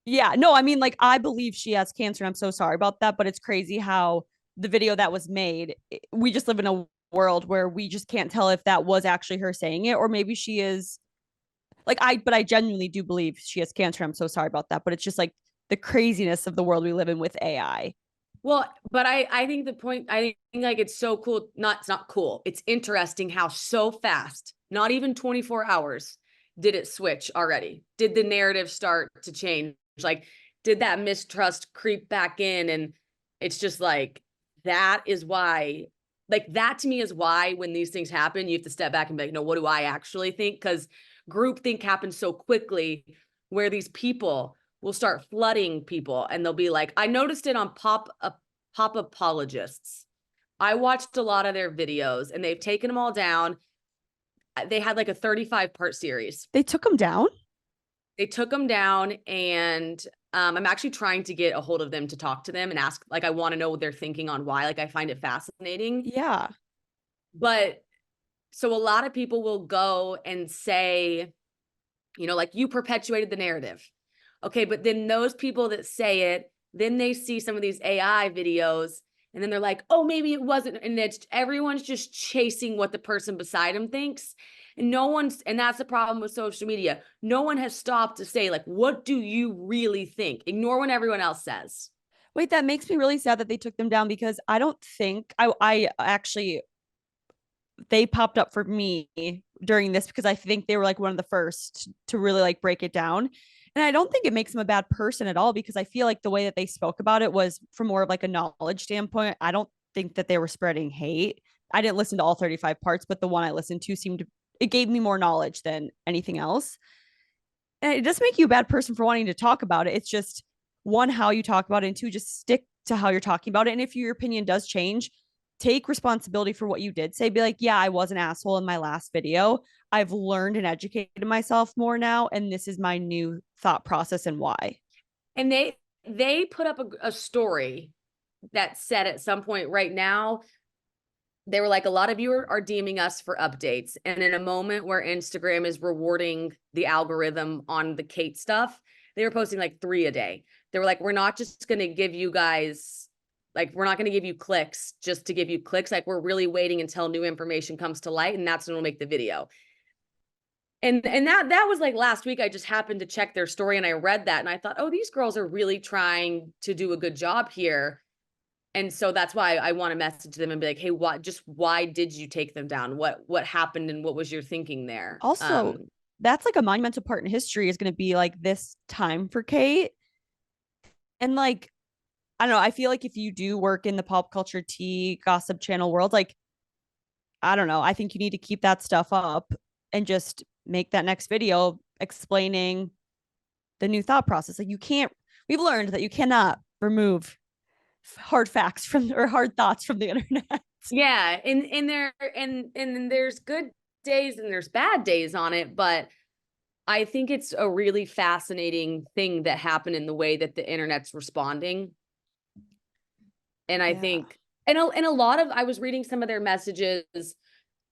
Yeah. No, I mean, like, I believe she has cancer. I'm so sorry about that. But it's crazy how the video that was made, we just live in a world where we just can't tell if that was actually her saying it, or maybe she is like, but I genuinely do believe she has cancer. I'm so sorry about that. But it's just like the craziness of the world we live in with AI. Well, but I think the point, I think like it's so cool. It's not cool. It's interesting how so fast, not even 24 hours, did it switch already? Did the narrative start to change? Like, did that mistrust creep back in? And it's just like, that is why, like, that to me is why when these things happen, you have to step back and be like, no, what do I actually think? Because groupthink happens so quickly where these people will start flooding people and they'll be like, I noticed it on pop apologists. I watched a lot of their videos and they've taken them all down. They had like a 35-part series. They took them down? They took them down, and I'm actually trying to get a hold of them to talk to them and ask, like, I want to know what they're thinking on why. Like, I find it fascinating. Yeah. But so a lot of people will go and say, you know, like, you perpetuated the narrative. Okay, but then those people that say it, then they see some of these AI videos and then they're like, oh, maybe it wasn't. And everyone's just chasing what the person beside them thinks. And and that's the problem with social media. No one has stopped to say, like, what do you really think? Ignore what everyone else says. Wait, that makes me really sad that they took them down, because I don't think I actually, they popped up for me during this because I think they were like one of the first to really like break it down. And I don't think it makes them a bad person at all, because I feel like the way that they spoke about it was from more of like a knowledge standpoint. I don't think that they were spreading hate. I didn't listen to all 35 parts, but the one I listened to it gave me more knowledge than anything else. And it doesn't make you a bad person for wanting to talk about it. It's just, one, how you talk about it, and two, just stick to how you're talking about it. And if your opinion does change, take responsibility for what you did say. Be like, yeah, I was an asshole in my last video. I've learned and educated myself more now, and this is my new thought process and why. And they put up a story that said at some point right now, they were like, a lot of you are DMing us for updates. And in a moment where Instagram is rewarding the algorithm on the Kate stuff, they were posting like 3 a day. They were like, we're not just going to give you guys, like, we're not going to give you clicks just to give you clicks. Like, we're really waiting until new information comes to light, and that's when we'll make the video. And that was like last week. I just happened to check their story and I read that and I thought, oh, these girls are really trying to do a good job here. And so that's why I want to message them and be like, hey, why did you take them down? What happened and what was your thinking there? Also, that's like a monumental part in history, is going to be like this time for Kate. And like, I don't know, I feel like if you do work in the pop culture tea gossip channel world, like, I don't know, I think you need to keep that stuff up and just make that next video explaining the new thought process. Like, we've learned that you cannot remove hard facts or hard thoughts from the internet. Yeah. And there's good days and there's bad days on it, but I think it's a really fascinating thing that happened in the way that the internet's responding. And I think, and a lot of, I was reading some of their messages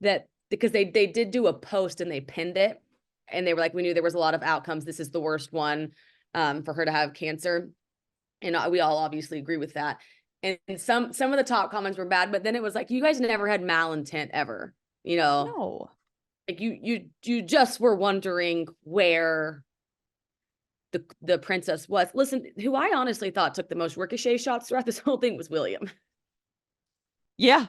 that, because they did do a post and they pinned it and they were like, we knew there was a lot of outcomes. This is the worst one for her to have cancer. And we all obviously agree with that. And some of the top comments were bad, but then it was like, you guys never had malintent ever, you know? No. Like you just were wondering where the princess was. Listen, who I honestly thought took the most ricochet shots throughout this whole thing was William. Yeah.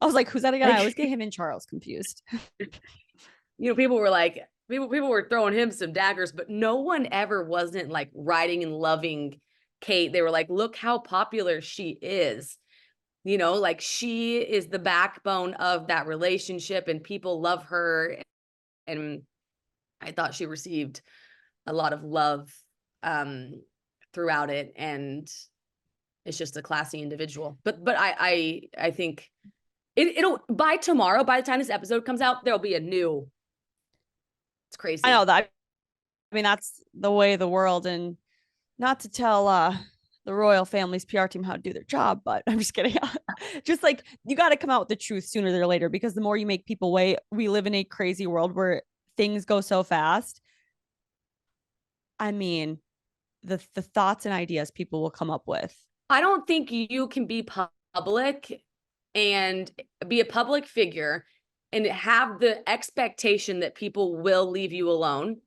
I was like, who's that again? I always get him and Charles confused. You know, people were like, people were throwing him some daggers, but no one ever wasn't like writing and loving Kate. They were like, look how popular she is. You know, like, she is the backbone of that relationship and people love her. And I thought she received a lot of love throughout it. And it's just a classy individual. But I think it'll, by tomorrow, by the time this episode comes out, there'll be a new. It's crazy. I know that. I mean, that's the way of the world. And not to tell the royal family's PR team how to do their job, but I'm just kidding. Just like, you got to come out with the truth sooner or later, because the more you make people wait, we live in a crazy world where things go so fast. I mean, the thoughts and ideas people will come up with. I don't think you can be public and be a public figure and have the expectation that people will leave you alone.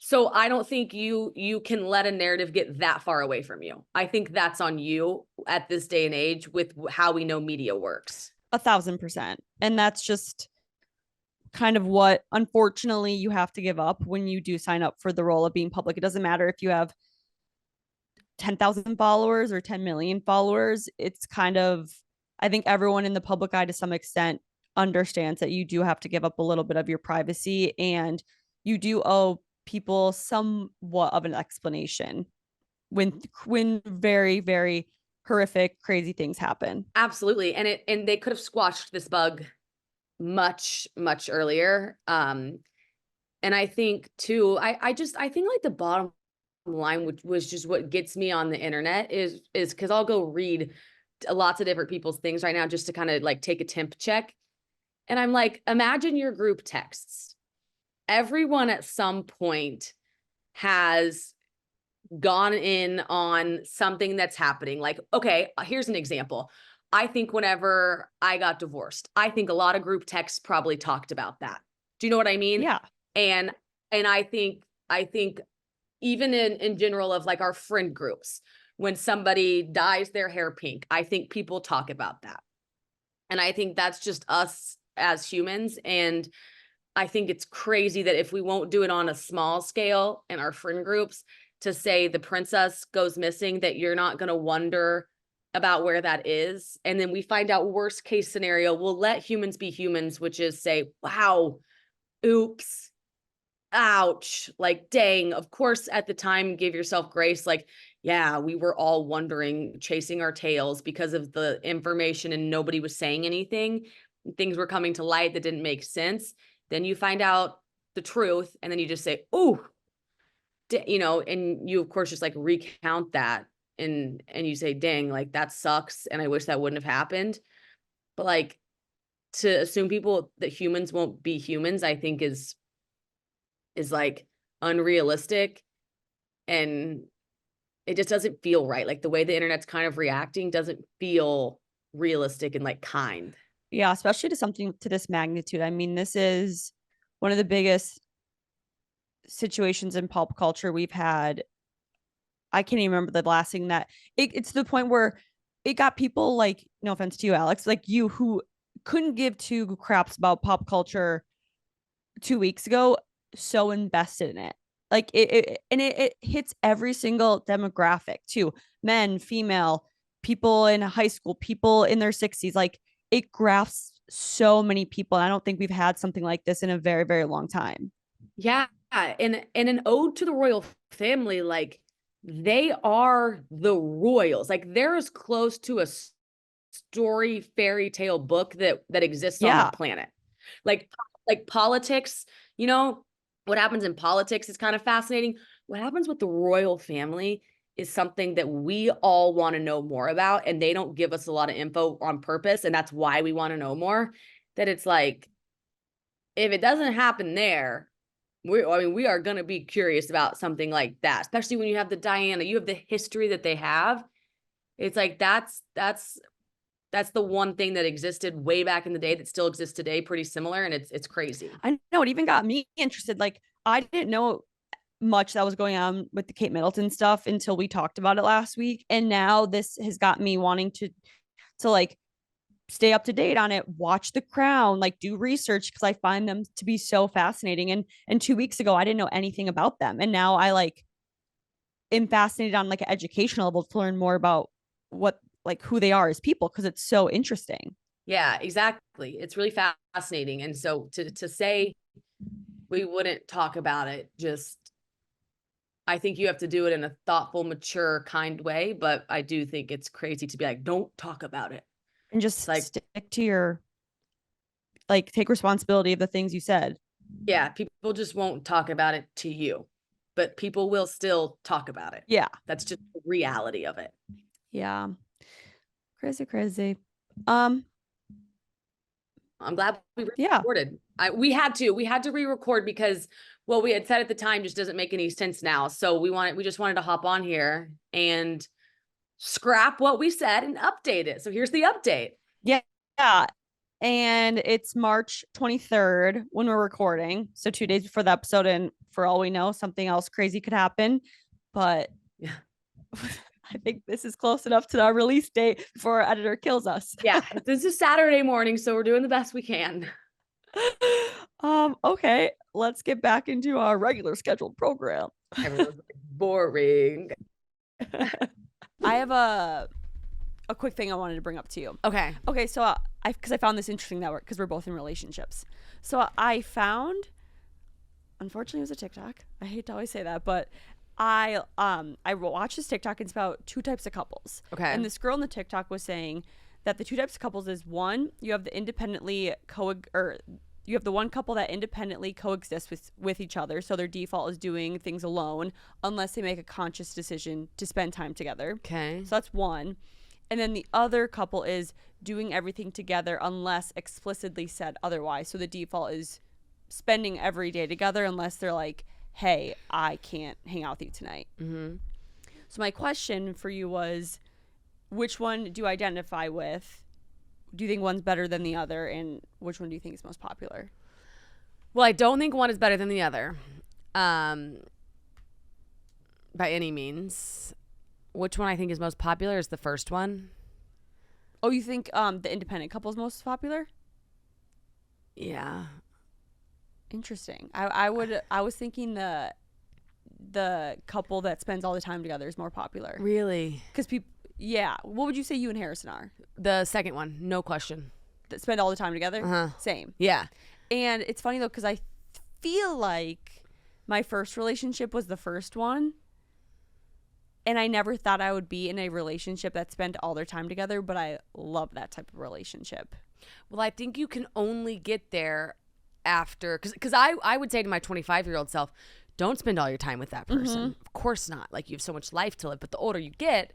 So I don't think you can let a narrative get that far away from you. I think that's on you at this day and age with how we know media works. 1,000%. And that's just kind of what, unfortunately, you have to give up when you do sign up for the role of being public. It doesn't matter if you have 10,000 followers or 10 million followers. It's kind of, I think everyone in the public eye to some extent understands that you do have to give up a little bit of your privacy, and you do owe people somewhat of an explanation when very, very horrific, crazy things happen. Absolutely. And they could have squashed this bug much, much earlier. And I think too, I think like the bottom line, which was just what gets me on the internet is because I'll go read lots of different people's things right now just to kind of like take a temp check. And I'm like, imagine your group texts. Everyone at some point has gone in on something that's happening. Like, okay, here's an example. I think whenever I got divorced, I think a lot of group texts probably talked about that. Do you know what I mean? Yeah. And I think even in general of like our friend groups, when somebody dyes their hair pink, I think people talk about that. And I think that's just us as humans. And I think it's crazy that if we won't do it on a small scale in our friend groups to say the princess goes missing, that you're not going to wonder about where that is. And then we find out worst case scenario, we'll let humans be humans, which is say, wow, oops, ouch, like, dang, of course, at the time, give yourself grace. Like, yeah, we were all wondering, chasing our tails because of the information and nobody was saying anything. Things were coming to light that didn't make sense. Then you find out the truth and then you just say, oh, you know, and you of course just like recount that and you say, dang, like that sucks. And I wish that wouldn't have happened. But like to assume that humans won't be humans, I think is like unrealistic. And it just doesn't feel right. Like the way the internet's kind of reacting doesn't feel realistic and like kind. Yeah, especially to something to this magnitude. I mean, this is one of the biggest situations in pop culture we've had. I can't even remember the last thing that it's to the point where it got people like, no offense to you, Alex, like you who couldn't give two craps about pop culture 2 weeks ago, so invested in it. Like it hits every single demographic too. Men, female, people in high school, people in their 60s. Like it grasps so many people. And I don't think we've had something like this in a very, very long time. Yeah. And an ode to the royal family, like they are the royals. Like they're as close to a story fairy tale book that exists on the planet. Like politics, you know, what happens in politics is kind of fascinating. What happens with the royal family is something that we all want to know more about, and they don't give us a lot of info on purpose, and that's why we want to know more. That it's like, if it doesn't happen there, we are going to be curious about something like that, especially when you have the Diana, you have the history that they have. It's like, that's the one thing that existed way back in the day that still exists today, pretty similar. And it's crazy. I know, it even got me interested. Like I didn't know much that was going on with the Kate Middleton stuff until we talked about it last week. And now this has got me wanting to like stay up to date on it, watch The Crown, like do research because I find them to be so fascinating. And 2 weeks ago, I didn't know anything about them. And now I like am fascinated on like an educational level to learn more about what, like who they are as people, because it's so interesting. Yeah, exactly. It's really fascinating. And so to say we wouldn't talk about it, just, I think you have to do it in a thoughtful, mature, kind way. But I do think it's crazy to be like, don't talk about it. And just like stick to your, like, take responsibility of the things you said. Yeah, people just won't talk about it to you, but people will still talk about it. Yeah. That's just the reality of it. Yeah. Crazy. I'm glad we recorded. We had to re-record because what we had said at the time just doesn't make any sense now. So we just wanted to hop on here and scrap what we said and update it. So here's the update. Yeah. And it's March 23rd when we're recording. So 2 days before the episode. And for all we know, something else crazy could happen. But Yeah. I think this is close enough to our release date before our editor kills us. Yeah. This is Saturday morning, so we're doing the best we can. Okay, let's get back into our regular scheduled program. Everyone's like, boring. I have a quick thing I wanted to bring up to you. Okay. Okay, so because I found this interesting that because we're both in relationships. So I found, unfortunately, it was a TikTok. I hate to always say that, but I watched this TikTok. And it's about two types of couples. Okay. And this girl in the TikTok was saying that the two types of couples is one, you have you have the one couple that independently coexists with each other. So their default is doing things alone unless they make a conscious decision to spend time together. Okay. So that's one. And then the other couple is doing everything together unless explicitly said otherwise. So the default is spending every day together unless they're like, hey, I can't hang out with you tonight. Mm-hmm. So my question for you was, which one do you identify with? Do you think one's better than the other? And which one do you think is most popular? Well, I don't think one is better than the other, by any means. Which one I think is most popular is the first one. Oh, you think the independent couple is most popular? Yeah. Interesting. I was thinking the couple that spends all the time together is more popular. Really? Because people, yeah. What would you say you and Harrison are? The second one, no question. That spend all the time together? Uh-huh. Same. Yeah. And it's funny though, because I feel like my first relationship was the first one. And I never thought I would be in a relationship that spent all their time together, but I love that type of relationship. Well, I think you can only get there after, because I would say to my 25-year-old self, don't spend all your time with that person. Mm-hmm. Of course not. Like, you have so much life to live. But the older you get,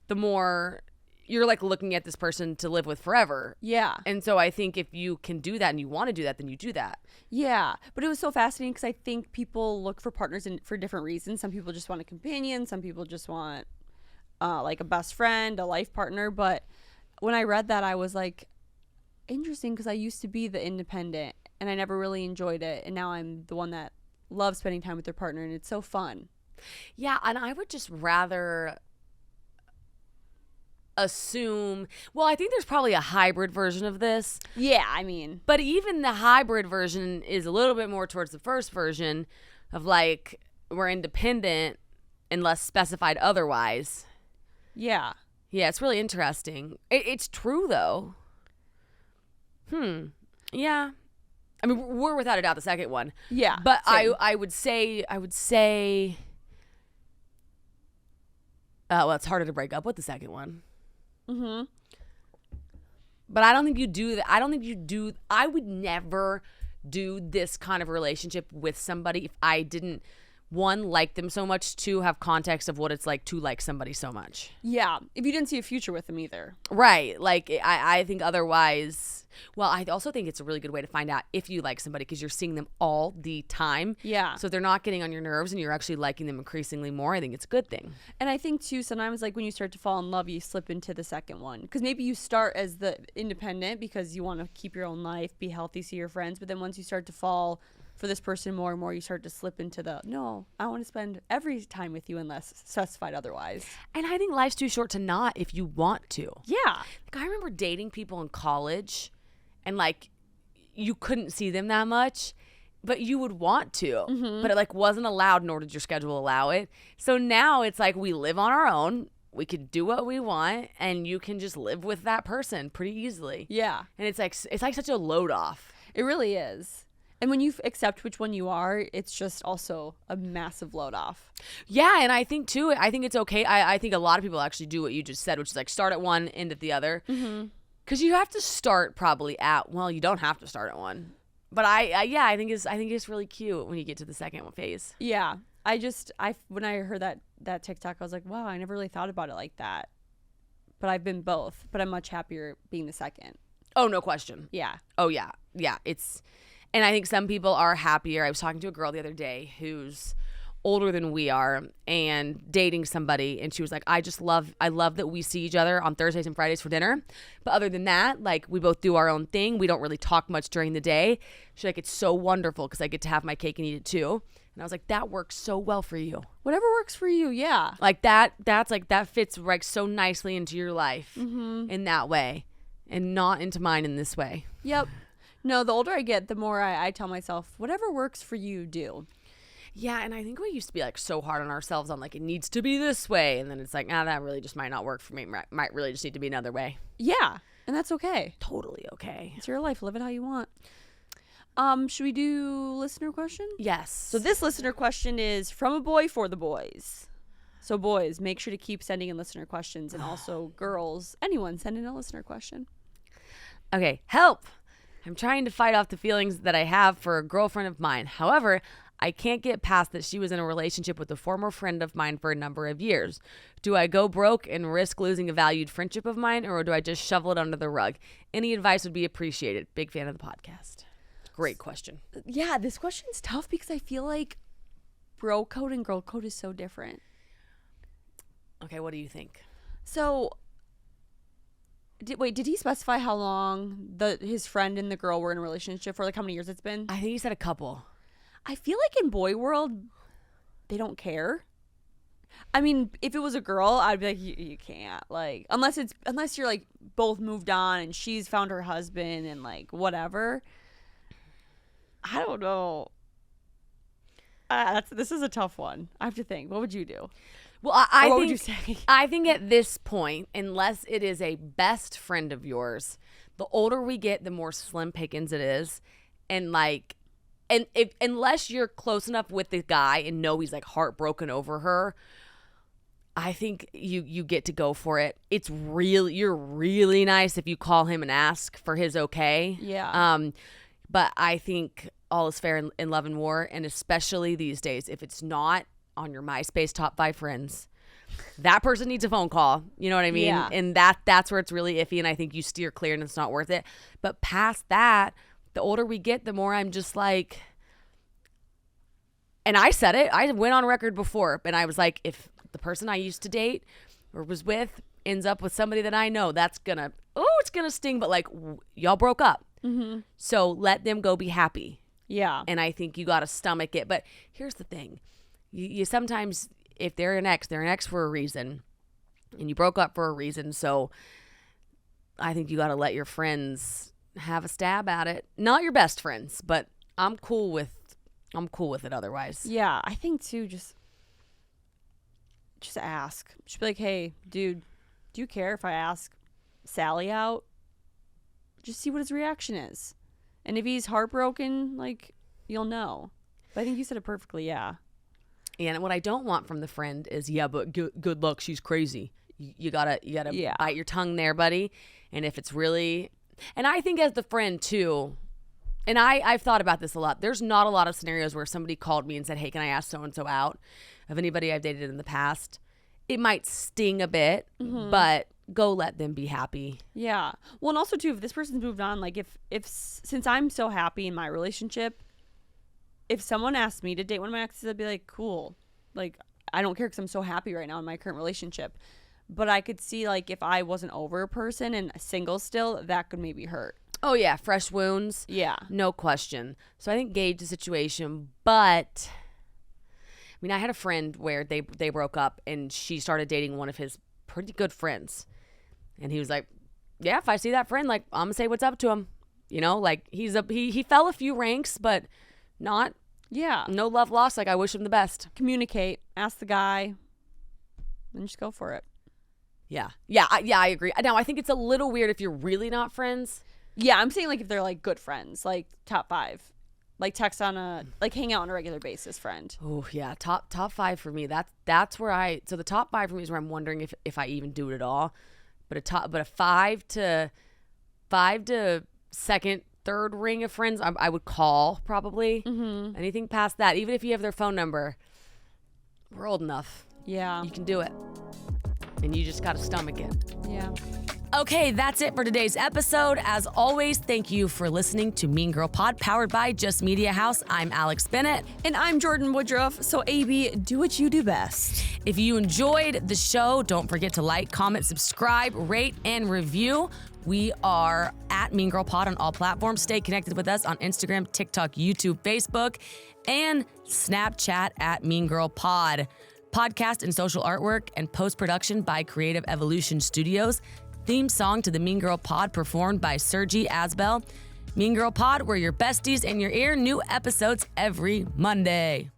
the more you're like looking at this person to live with forever. Yeah. And so I think if you can do that and you want to do that, then you do that. Yeah. But it was so fascinating because I think people look for partners for different reasons. Some people just want a companion. Some people just want like a best friend, a life partner. But when I read that, I was like, interesting, because I used to be the independent and I never really enjoyed it. And now I'm the one that loves spending time with their partner, and it's so fun. Yeah. And I would just rather assume, well, I think there's probably a hybrid version of this. Yeah, I mean, But even the hybrid version is a little bit more towards the first version of like, we're independent unless specified otherwise. yeah. Yeah, it's really interesting. It's true though. Yeah. I mean, we're without a doubt the second one. Yeah. But same. I would say well, it's harder to break up with the second one. Mm-hmm. But I don't think you do that. I would never do this kind of relationship with somebody if I didn't, one, like them so much, two, have context of what it's like to like somebody so much. Yeah. If you didn't see a future with them either. Right. Like, I think otherwise, well, I also think it's a really good way to find out if you like somebody because you're seeing them all the time. Yeah. So they're not getting on your nerves and you're actually liking them increasingly more. I think it's a good thing. And I think too, sometimes like when you start to fall in love, you slip into the second one, because maybe you start as the independent because you want to keep your own life, be healthy, see your friends. But then once you start to fall for this person more and more, you start to slip into no, I want to spend every time with you unless specified otherwise. And I think life's too short to not if you want to. Yeah. Like, I remember dating people in college and like you couldn't see them that much, but you would want to, but it like wasn't allowed, nor did your schedule allow it. So now it's like we live on our own. We can do what we want and you can just live with that person pretty easily. Yeah. And it's like such a load off. It really is. And when you accept which one you are, it's just also a massive load off. Yeah, and I think too, I think it's okay. I think a lot of people actually do what you just said, which is like start at one, end at the other. Because you have to start probably you don't have to start at one. But I think it's really cute when you get to the second phase. Yeah. When I heard that TikTok, I was like, wow, I never really thought about it like that. But I've been both, but I'm much happier being the second. Oh, no question. Yeah. Oh, yeah. Yeah. And I think some people are happier. I was talking to a girl the other day who's older than we are and dating somebody, and she was like, I love that we see each other on Thursdays and Fridays for dinner, but other than that, like, we both do our own thing. We don't really talk much during the day. She's like, it's so wonderful because I get to have my cake and eat it too. And I was like, that works so well for you. Whatever works for you, yeah. Like that's like, that fits like so nicely into your life in that way and not into mine in this way. Yep. No, the older I get, the more I tell myself, whatever works for you, do. Yeah, and I think we used to be like so hard on ourselves on like, it needs to be this way, and then it's like, that really just might not work for me. Might really just need to be another way. Yeah, and that's okay. Totally okay. It's your life. Live it how you want. Should we do listener question? Yes. So this listener question is from a boy for the boys. So boys, make sure to keep sending in listener questions, and also girls, anyone, send in a listener question. Okay, help. I'm trying to fight off the feelings that I have for a girlfriend of mine. However, I can't get past that she was in a relationship with a former friend of mine for a number of years. Do I go broke and risk losing a valued friendship of mine, or do I just shovel it under the rug? Any advice would be appreciated. Big fan of the podcast. Great question. Yeah, this question's tough because I feel like bro code and girl code is so different. Okay, what do you think? So, did he specify how long his friend and the girl were in a relationship for? Like, how many years it's been? I think he said a couple. I feel like in boy world, they don't care. I mean, if it was a girl, I'd be like, you can't, like, unless you're like both moved on and she's found her husband and like whatever. I don't know. This is a tough one. I have to think. What would you do? Well, I what think, would you say? I think at this point, unless it is a best friend of yours, the older we get, the more slim pickings it is, and like. And unless you're close enough with the guy and know he's like heartbroken over her, I think you get to go for it. You're really nice if you call him and ask for his okay. Yeah. But I think all is fair in love and war, and especially these days, if it's not on your MySpace top 5 friends, that person needs a phone call. You know what I mean? Yeah. And that's where it's really iffy, and I think you steer clear and it's not worth it. But past that, the older we get, the more I'm just like, and I said it, I went on record before, and I was like, if the person I used to date or was with ends up with somebody that I know, it's gonna sting, but like, y'all broke up. Mm-hmm. So let them go be happy. Yeah. And I think you got to stomach it. But here's the thing. You sometimes, if they're an ex for a reason, and you broke up for a reason. So I think you got to let your friends have a stab at it. Not your best friends, but I'm cool with it otherwise. Yeah, I think too, just ask. Just be like, hey, dude, do you care if I ask Sally out? Just see what his reaction is. And if he's heartbroken, like, you'll know. But I think you said it perfectly, yeah. And what I don't want from the friend is, yeah, but good luck, she's crazy. You gotta bite your tongue there, buddy. And if it's really... And I think as the friend too, and I've thought about this a lot, there's not a lot of scenarios where somebody called me and said, hey, can I ask so-and-so out? Of anybody I've dated in the past. It might sting a bit, but go let them be happy. Yeah. Well, and also too, if this person's moved on, like if since I'm so happy in my relationship, if someone asked me to date one of my exes, I'd be like, cool. Like, I don't care because I'm so happy right now in my current relationship. But I could see, like, if I wasn't over a person and single still, that could maybe hurt. Oh, yeah. Fresh wounds. Yeah. No question. So I think gauge the situation. But, I mean, I had a friend where they broke up and she started dating one of his pretty good friends. And he was like, yeah, if I see that friend, like, I'm going to say what's up to him. You know, like, he fell a few ranks, but not. Yeah. No love lost. Like, I wish him the best. Communicate. Ask the guy. And just go for it. Yeah, I agree. Now, I think it's a little weird if you're really not friends. Yeah, I'm saying, like, if they're, like, good friends, like, top 5. Like, text on like, hang out on a regular basis friend. Oh, yeah. Top 5 for me. That's where so the top 5 for me is where I'm wondering if I even do it at all. But a 5 to second, third ring of friends, I would call probably. Mm-hmm. Anything past that, even if you have their phone number, we're old enough. Yeah. You can do it. And you just got to stomach it. Yeah. Okay, that's it for today's episode. As always, thank you for listening to Mean Girl Pod, powered by Just Media House. I'm Alex Bennett. And I'm Jordyn Woodruff. So, AB, do what you do best. If you enjoyed the show, don't forget to like, comment, subscribe, rate, and review. We are at Mean Girl Pod on all platforms. Stay connected with us on Instagram, TikTok, YouTube, Facebook, and Snapchat at Mean Girl Pod. Podcast and social artwork and post-production by Creative Evolution Studios. Theme song to the Mean Girl Pod performed by Sergi Asbel. Mean Girl Pod, we're your besties in your ear. New episodes every Monday.